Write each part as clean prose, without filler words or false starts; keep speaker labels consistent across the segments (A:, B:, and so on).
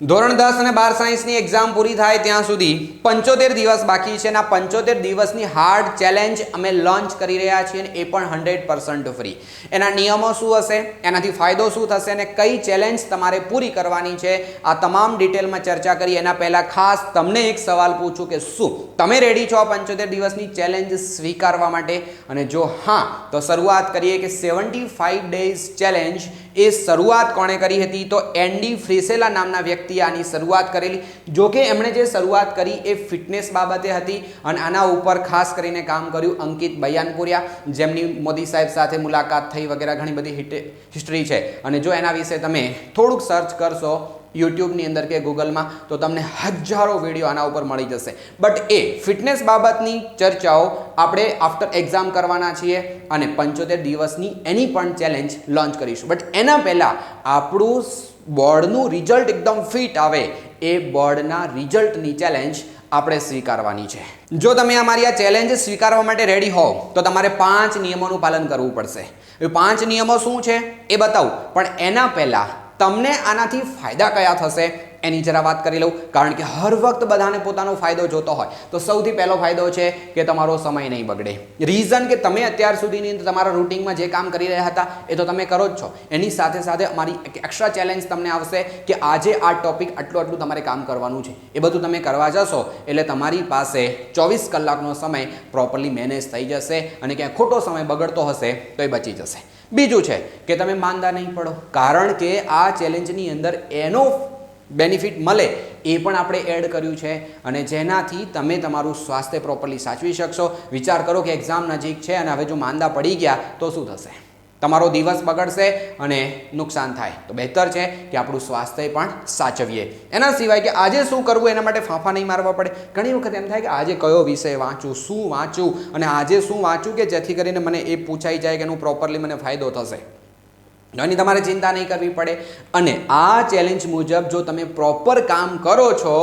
A: ધોરણ 10 અને 12 સાયન્સની એક્ઝામ પૂરી થાય ત્યાં સુધી 75 દિવસ બાકી છે અને આ 75 દિવસની હાર્ડ ચેલેન્જ અમે લોન્ચ કરી રહ્યા છીએ અને એ પણ 100% ફ્રી. એના નિયમો શું હશે, એનાથી ફાયદો શું થશે અને કઈ ચેલેન્જ તમારે પૂરી કરવાની છે, આ તમામ ડિટેલમાં ચર્ચા કરી. એના પહેલાં ખાસ તમને એક સવાલ પૂછું કે શું તમે રેડી છો આ 75 દિવસની ચેલેન્જ સ્વીકારવા માટે? અને જો હા, તો શરૂઆત કરીએ કે 75 ડેઝ ચેલેન્જ એ શરૂઆત કોણે કરી હતી? તો એન્ડી ફ્રીસેલા નામના વ્યક્તિ આની શરૂઆત કરેલી. જો કે એમણે જે શરૂઆત કરી એ ફિટનેસ બાબતે હતી અને આના ઉપર ખાસ કરીને કામ કર્યું અંકિત બયાનપુરિયા, જેમની મોદી સાહેબ સાથે મુલાકાત થઈ વગેરે ઘણી બધી હિસ્ટ્રી છે. અને જો એના વિશે તમે થોડુંક સર્ચ કરશો યુટ્યુબની અંદર કે ગૂગલમાં તો તમને હજારો વિડીયો આના ઉપર મળી જશે. બટ એ ફિટનેસ બાબતની ચર્ચાઓ આપણે આફ્ટર એક્ઝામ કરવાના છીએ અને 75 દિવસની એની પણ ચેલેન્જ લોન્ચ કરીશું. બટ એના પહેલાં આપણું બોર્ડનું રિઝલ્ટ એકદમ ફિટ આવે એ બોર્ડના રિઝલ્ટની ચેલેન્જ આપણે સ્વીકારવાની છે. જો તમે અમારી આ ચેલેન્જ સ્વીકારવા માટે રેડી હોવ તો તમારે 5 નિયમોનું પાલન કરવું પડશે. એ 5 નિયમો શું છે એ બતાવું, પણ એના પહેલાં તમને આનાથી ફાયદા કયા થશે એની જરા વાત કરી લઉં. કારણ કે હર વખત બધાને પોતાનો ફાયદો જોતો હોય તો સૌથી પહેલો ફાયદો છે કે તમારો સમય નહીં બગડે. રીઝન કે તમે અત્યાર સુધીની તમારા રૂટિનમાં જે કામ કરી રહ્યા હતા એ તો તમે કરો જ છો. એની સાથે સાથે અમારી એક એક્સ્ટ્રા ચેલેન્જ તમને આવશે કે આજે આ ટોપિક આટલું તમારે કામ કરવાનું છે. એ બધું તમે કરવા જશો એટલે તમારી પાસે 24 કલાકનો સમય પ્રોપરલી મેનેજ થઈ જશે અને ક્યાંય ખોટો સમય બગડતો હશે તો એ બચી જશે. બીજું છે કે તમે માંદા નહીં પડો, કારણ કે આ ચેલેન્જની અંદર એનો બેનિફિટ મળે એ પણ આપણે એડ કર્યું છે અને જેનાથી તમે તમારું સ્વાસ્થ્ય પ્રોપરલી સાચવી શકશો. વિચાર કરો કે એક્ઝામ નજીક છે અને હવે જો માંદા પડી ગયા તો શું થશે? તમારો દિવસ બગડશે અને નુકસાન થાય. તો બહેતર છે કે આપણું સ્વાસ્થ્ય પણ સાચવીએ. એના સિવાય કે આજે શું કરવું એના માટે ફાંફા નહીં મારવા પડે. ઘણી વખત એમ થાય કે આજે કયો વિષય વાંચું, શું વાંચું અને આજે શું વાંચું કે જેથી કરીને મને એ પૂછાઈ જાય કે એનું પ્રોપરલી મને ફાયદો થશે. એની તમારે ચિંતા નહીં કરવી પડે. અને આ ચેલેન્જ મુજબ જો તમે પ્રોપર કામ કરો છો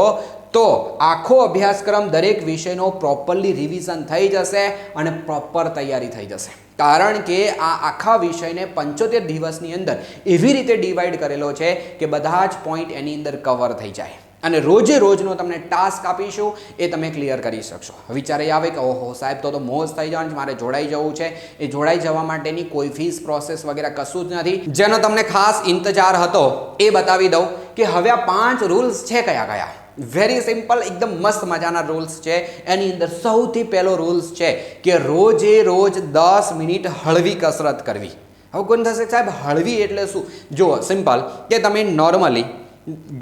A: તો આખો અભ્યાસક્રમ દરેક વિષયનો પ્રોપરલી રિવિઝન થઈ જશે અને પ્રોપર તૈયારી થઈ જશે. કારણ કે આ આખા વિષયને 75 દિવસની અંદર એવી રીતે ડિવાઈડ કરેલો છે કે બધા જ પોઈન્ટ એની અંદર કવર થઈ જાય અને રોજે રોજનો તમને ટાસ્ક આપીશું એ તમે ક્લિયર કરી શકશો. વિચારે આવે કે ઓહો સાહેબ તો મોજ થઈ જવાનું છે, મારે જોડાઈ જવું છે. એ જોડાઈ જવા માટેની કોઈ ફીસ પ્રોસેસ વગેરે કશું જ નથી. જેનો તમને ખાસ ઇંતજાર હતો એ બતાવી દઉં કે હવે આ 5 રૂલ્સ છે કયા કયા. વેરી સિમ્પલ, એકદમ મસ્ત મજાના રૂલ્સ છે. એની અંદર સૌથી પહેલો રૂલ્સ છે કે રોજે રોજ 10 મિનિટ હળવી કસરત કરવી. હવે કોણ થશે સાહેબ હળવી એટલે શું? જુઓ સિમ્પલ કે તમે નોર્મલી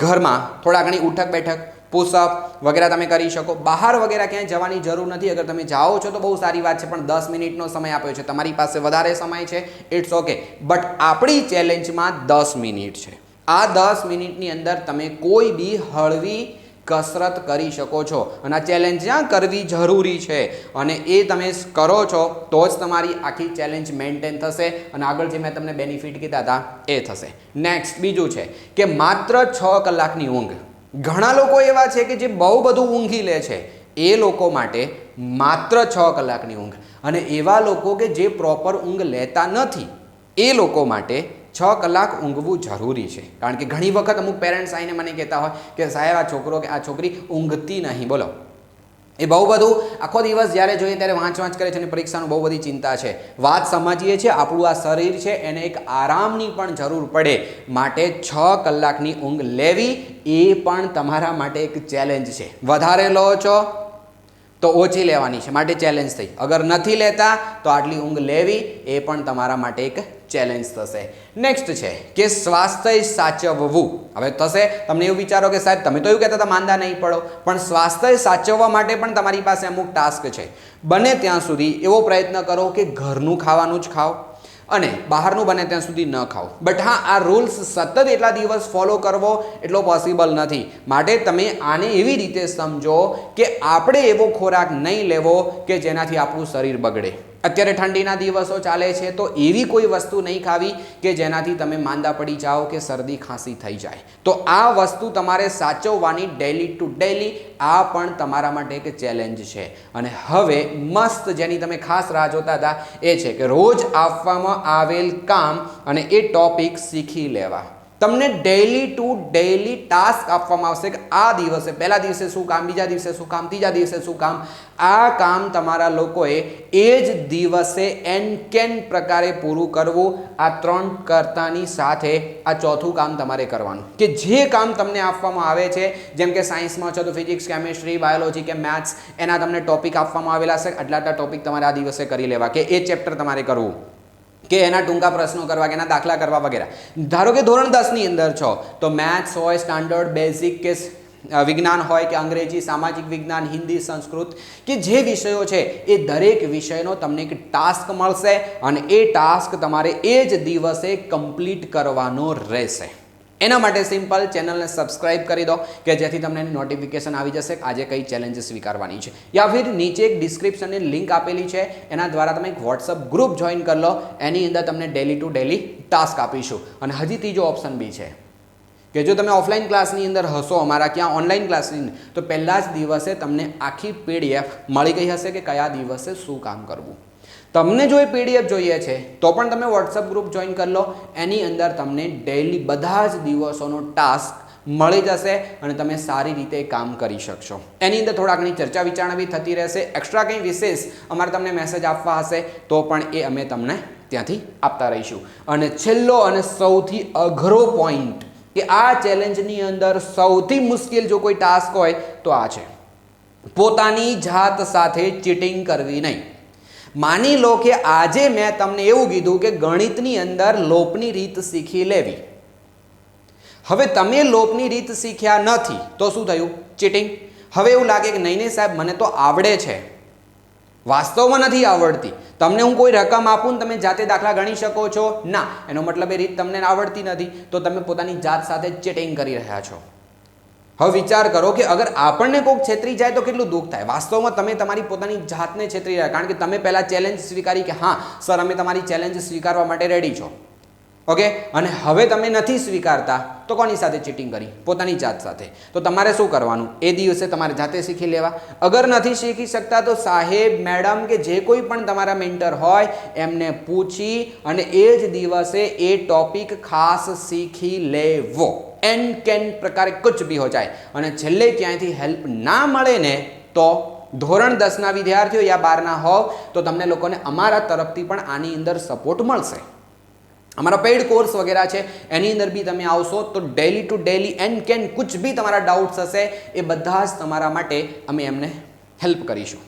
A: ઘરમાં થોડા ઘણી ઉઠક બેઠક પુશઅપ વગેરે તમે કરી શકો. બહાર વગેરે ક્યાંય જવાની જરૂર નથી. અગર તમે જાઓ છો તો બહુ સારી વાત છે, પણ 10 મિનિટનો સમય આપ્યો છે, તમારી પાસે વધારે સમય છે, ઇટ્સ ઓકે. બટ આપણી ચેલેન્જમાં 10 મિનિટ છે. આ 10 મિનિટની અંદર તમે કોઈ બી હળવી કસરત કરી શકો છો અને આ ચેલેન્જ જ્યાં કરવી જરૂરી છે અને એ તમે કરો છો તો જ તમારી આખી ચેલેન્જ મેન્ટેન થશે અને આગળ જે મેં તમને બેનિફિટ કીધા હતા એ થશે. નેક્સ્ટ બીજું છે કે માત્ર 6 કલાકની ઊંઘ. ઘણા લોકો એવા છે કે જે બહુ બધું ઊંઘી લે છે, એ લોકો માટે માત્ર 6 કલાકની ઊંઘ. અને એવા લોકો કે જે પ્રોપર ઊંઘ લેતા નથી એ લોકો માટે 6 કલાક ઊંઘવું જરૂરી છે. કારણ કે ઘણી વખત અમુક પેરેન્ટ્સ આવીને મને કહેતા હોય કે સાહેબ આ છોકરો કે આ છોકરી ઊંઘતી નહીં. બોલો, એ બહુ બધું આખો દિવસ જ્યારે જોઈએ ત્યારે વાંચ કરે છે અને પરીક્ષાનું બહુ બધી ચિંતા છે. વાત સમજીએ છીએ, આપણું આ શરીર છે એને એક આરામની પણ જરૂર પડે, માટે 6 કલાકની ઊંઘ લેવી એ પણ તમારા માટે એક ચેલેન્જ છે. વધારે લો છો તો ઓછી લેવાની છે, માટે ચેલેન્જ થઈ. અગર નથી લેતા તો આટલી ઊંઘ લેવી એ પણ તમારા માટે એક ચેલેન્જ થશે. નેક્સ્ટ છે કે સ્વાસ્થ્ય સાચવવું. હવે થશે તમને એવું વિચારો કે સાહેબ તમે તો એવું કહેતા હતા માંદા નહીં પડો, પણ સ્વાસ્થ્ય સાચવવા માટે પણ તમારી પાસે અમુક ટાસ્ક છે. બને ત્યાં સુધી એવો પ્રયત્ન કરો કે ઘરનું ખાવાનું જ ખાઓ અને બહારનું બને ત્યાં સુધી ન ખાઓ. બટ હા, આ રૂલ્સ સતત એટલા દિવસ ફોલો કરવો એટલો પોસિબલ નથી. માટે તમે આને એવી રીતે સમજો કે આપણે એવો ખોરાક નહીં લેવો કે જેનાથી આપણું શરીર બગડે. અત્યારે ઠંડીના દિવસો ચાલે છે તો એવી કોઈ વસ્તુ નહીં ખાવી કે જેનાથી તમે માંદા પડી જાઓ કે શરદી ખાંસી થઈ જાય. તો આ વસ્તુ તમારે સાચવવાની ડેલી ટુ ડેલી. આ પણ તમારા માટે એક ચેલેન્જ છે. અને હવે મસ્ત જેની તમે ખાસ રાહ જોતા હતા એ છે કે રોજ આપવામાં આવેલ કામ અને એ ટોપિક શીખી લેવા. તમને ડેઇલી ટુ ડેઇલી ટાસ્ક આપવામાં આવશે કે આ દિવસે પહેલા દિવસે શું કામ, બીજા દિવસે શું કામ, ત્રીજા દિવસે શું કામ. આ કામ તમારા લોકોએ એ જ દિવસે કેન પ્રકારે પૂરું કરવું. આ 3 કર્તાની સાથે આ ચોથું કામ તમારે કરવાનું કે જે કામ તમને આપવામાં આવે છે, જેમ કે સાયન્સમાં છો તો ફિઝિક્સ, કેમેસ્ટ્રી, બાયોલોજી કે મેથ્સ, એના તમને ટોપિક આપવામાં આવેલા છે. આટલા ટોપિક તમારે આ દિવસે કરી લેવા કે એ ચેપ્ટર તમારે કરવું કે એના ટૂંકા પ્રશ્નો કરવા કે એના દાખલા કરવા વગેરે. ધારો કે ધોરણ 10 ની અંદર છો તો મેથ્સ હોય, સ્ટાન્ડર્ડ, બેઝિક કે વિજ્ઞાન હોય કે અંગ્રેજી, સામાજિક વિજ્ઞાન, હિન્દી, સંસ્કૃત કે જે વિષયો છે એ દરેક વિષયનો તમને એક ટાસ્ક મળશે અને એ ટાસ્ક તમારે એ જ દિવસે કમ્પ્લીટ કરવાનો રહેશે. એના માટે સિમ્પલ ચેનલને સબસ્ક્રાઇબ કરી દો કે જેથી તમને નોટિફિકેશન આવી જશે આજે કઈ ચેલેન્જ સ્વીકારવાની છે. યા ફિર નીચે એક ડિસ્ક્રિપ્શનની લિંક આપેલી છે, એના દ્વારા તમે એક વોટ્સઅપ ગ્રુપ જોઈન કરી લો. એની અંદર તમને ડેલી ટુ ડેલી ટાસ્ક આપીશું. અને હજી ત્રીજો ઓપ્શન બી છે કે જો તમે ઓફલાઈન ક્લાસની અંદર હશો અમારા ક્યાં ઓનલાઈન ક્લાસની, તો પહેલા જ દિવસે તમને આખી PDF મળી ગઈ હશે કે કયા દિવસે શું કામ કરવું. તમને જો એ PDF જોઈએ છે તો પણ તમે વોટ્સઅપ ગ્રુપ જોઈન કરી લો. એની અંદર તમને ડેઈલી બધા જ દિવસોનો ટાસ્ક મળી જશે અને તમે સારી રીતે કામ કરી શકશો. એની અંદર થોડા ઘણી ચર્ચા વિચારણા બી થતી રહેશે. એક્સ્ટ્રા કંઈ વિશેષ અમારે તમને મેસેજ આપવા હશે તો પણ એ અમે તમને ત્યાંથી આપતા રહીશું. અને છેલ્લો અને સૌથી અઘરો પોઈન્ટ કે આ ચેલેન્જની અંદર સૌથી મુશ્કેલ જો કોઈ ટાસ્ક હોય તો આ છે, પોતાની જાત સાથે ચીટિંગ કરવી નહીં. માની લો કે આજે મેં તમને એવું કીધું કે ગણિતની અંદર લોપની રીત શીખી લેવી. હવે તમે લોપની રીત શીખ્યા નથી તો શું થયું? ચીટિંગ. હવે એવું લાગે કે નહીં સાહેબ મને તો આવડે છે, વાસ્તવમાં નથી આવડતી. તમને હું કોઈ રકમ આપું ને તમે જાતે દાખલા ગણી શકો છો, ના, એનો મતલબ એ રીત તમને આવડતી નથી, તો તમે પોતાની જાત સાથે ચીટિંગ કરી રહ્યા છો. હવે વિચાર કરો કે અગર આપણને કોઈક છેતરી જાય તો કેટલું દુઃખ થાય. વાસ્તવમાં તમે તમારી પોતાની જાતને છેતરી રહ્યા, કારણ કે તમે પહેલાં ચેલેન્જ સ્વીકારી કે હા સર અમે તમારી ચેલેન્જ સ્વીકારવા માટે રેડી છો. ઓકે, અને હવે તમે નથી સ્વીકારતા તો કોની સાથે ચીટિંગ કરી? પોતાની જાત સાથે. તો તમારે શું કરવાનું? એ દિવસે તમારે જાતે શીખી લેવા. અગર નથી શીખી શકતા તો સાહેબ, મેડમ કે જે કોઈ પણ તમારા મેન્ટર હોય એમને પૂછી અને એ જ દિવસે એ ટોપિક ખાસ શીખી લેવો. કેન પ્રકારે કુછ ભી હો જાય. અને છેલ્લે ક્યાંયથી હેલ્પ ના મળે ને તો ધોરણ 10ના વિદ્યાર્થીઓ યા 12ના હોવ તો તમને લોકોને અમારા તરફથી પણ આની અંદર સપોર્ટ મળશે. અમારા પેઇડ કોર્સ વગેરે છે એની અંદર બી તમે આવશો તો ડેલી ટુ ડેલી કેન કુછ ભી તમારા ડાઉટ્સ હશે એ બધા જ તમારા માટે અમે એમને હેલ્પ કરીશું.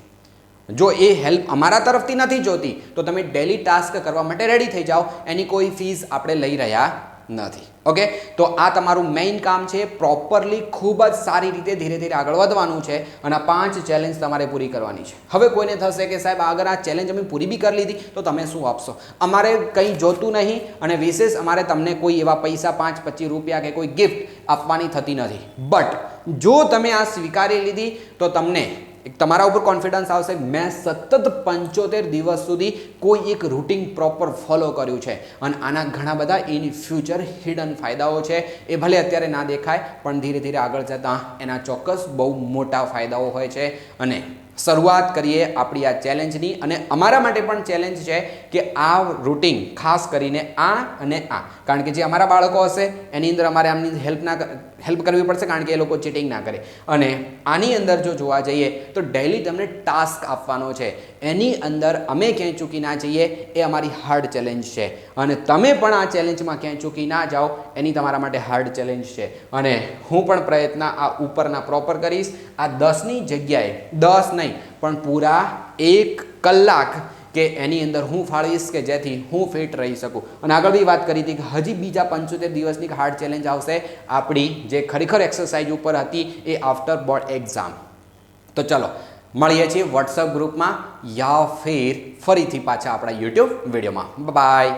A: જો એ હેલ્પ અમારા તરફથી નથી જોતી તો તમે ડેલી ટાસ્ક કરવા માટે રેડી થઈ જાઓ. એની કોઈ ફીસ આપણે લઈ રહ્યા નથી. ઓકે, તો આ તમારું મેઇન કામ છે. પ્રોપરલી ખૂબ જ સારી રીતે ધીરે ધીરે આગળ વધવાનું છે અને આ 5 ચેલેન્જ તમારે પૂરી કરવાની છે. હવે કોઈને થશે કે સાહેબ અગર આ ચેલેન્જ અમે પૂરી બી કરી લીધી તો તમે શું આપશો? અમારે કંઈ જોતું નહીં અને વિશેષ અમારે તમને કોઈ એવા પૈસા 5-25 રૂપિયા કે કોઈ ગિફ્ટ આપવાની થતી નથી. બટ જો તમે આ સ્વીકારી લીધી તો તમને તમારા ઉપર કોન્ફિડન્સ આવશે. મેં સતત 75 દિવસ સુધી કોઈ એક રૂટીન પ્રોપર ફોલો કર્યું છે અને આના ઘણા બધા ઇન ફ્યુચર હિડન ફાયદાઓ છે. એ ભલે અત્યારે ના દેખાય પણ ધીરે ધીરે આગળ જતાં એના ચોક્કસ બહુ મોટા ફાયદાઓ હોય છે. અને શરૂઆત કરીએ આપણી આ ચેલેન્જની. અને અમારા માટે પણ ચેલેન્જ છે કે આ રૂટીન ખાસ કરીને આ અને આ, કારણ કે જે અમારા બાળકો હશે એની અંદર અમારે આમની હેલ્પ કરવી પડશે, કારણ કે એ લોકો ચીટિંગ ના કરે. અને આની અંદર જો જોવા જઈએ તો ડેઈલી તમને ટાસ્ક આપવાનો છે. એની અંદર અમે ક્યાંય ચૂકી ના જઈએ એ અમારી હાર્ડ ચેલેન્જ છે. અને તમે પણ આ ચેલેન્જમાં ક્યાંય ચૂકી ના જાઓ એની તમારા માટે હાર્ડ ચેલેન્જ છે. અને હું પણ પ્રયત્ન આ ઉપરના પ્રોપર કરીશ. આ 10ની જગ્યાએ 10 નહીં પણ પૂરા 1 કલાક કે એની અંદર હું ફાળવીશ કે જેથી હું ફિટ રહી શકું. અને આગળ બી વાત કરી હતી કે હજી બીજા 75 દિવસની હાર્ડ ચેલેન્જ આવશે આપણી, જે ખરેખર એક્સરસાઇઝ ઉપર હતી એ આફ્ટર બોર્ડ એક્ઝામ. તો ચલો મળીએ છીએ વોટ્સઅપ ગ્રુપમાં યા ફિર ફરીથી પાછા આપણા યુટ્યુબ વિડીયોમાં. બાય.